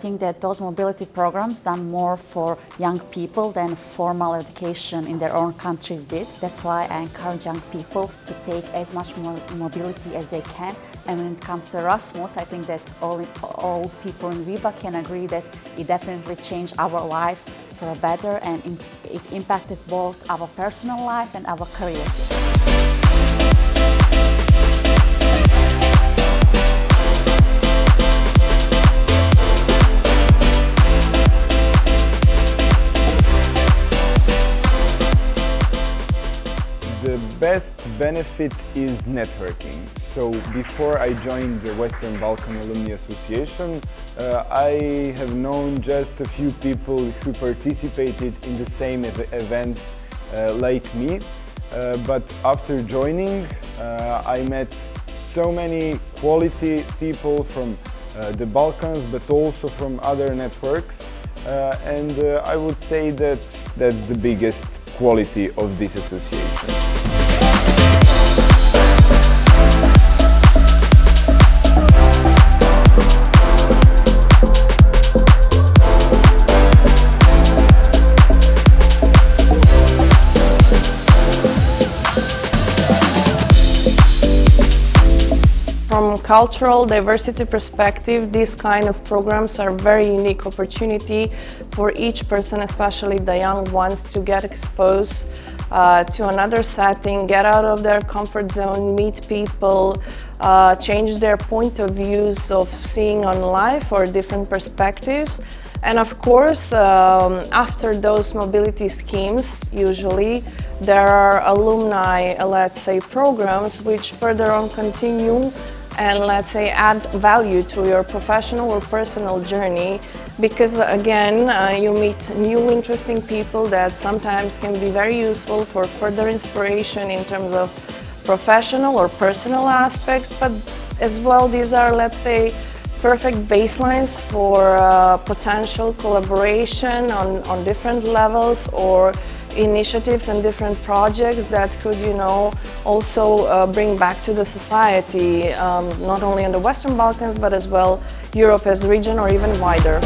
think that those mobility programs done more for young people than formal education in their own countries did. That's why I encourage young people to take as much more mobility as they can. And when it comes to Erasmus, I think that all people in WBAA can agree that it definitely changed our life for a better, and it impacted both our personal life and our career. The best benefit is networking. So before I joined the Western Balkans Alumni Association, I have known just a few people who participated in the same events like me. But after joining, I met so many quality people from the Balkans, but also from other networks. And I would say that that's the biggest quality of this association. From cultural diversity perspective, these kind of programs are very unique opportunity for each person, especially the young ones, to get exposed to another setting, get out of their comfort zone, meet people, change their point of views of seeing on life or different perspectives. And of course, after those mobility schemes, usually there are alumni, let's say, programs which further on continue and, let's say, add value to your professional or personal journey, because again, you meet new interesting people that sometimes can be very useful for further inspiration in terms of professional or personal aspects, but as well these are, let's say, perfect baselines for potential collaboration on different levels or initiatives and different projects that could, also bring back to the society, not only in the Western Balkans, but as well Europe as a region or even wider.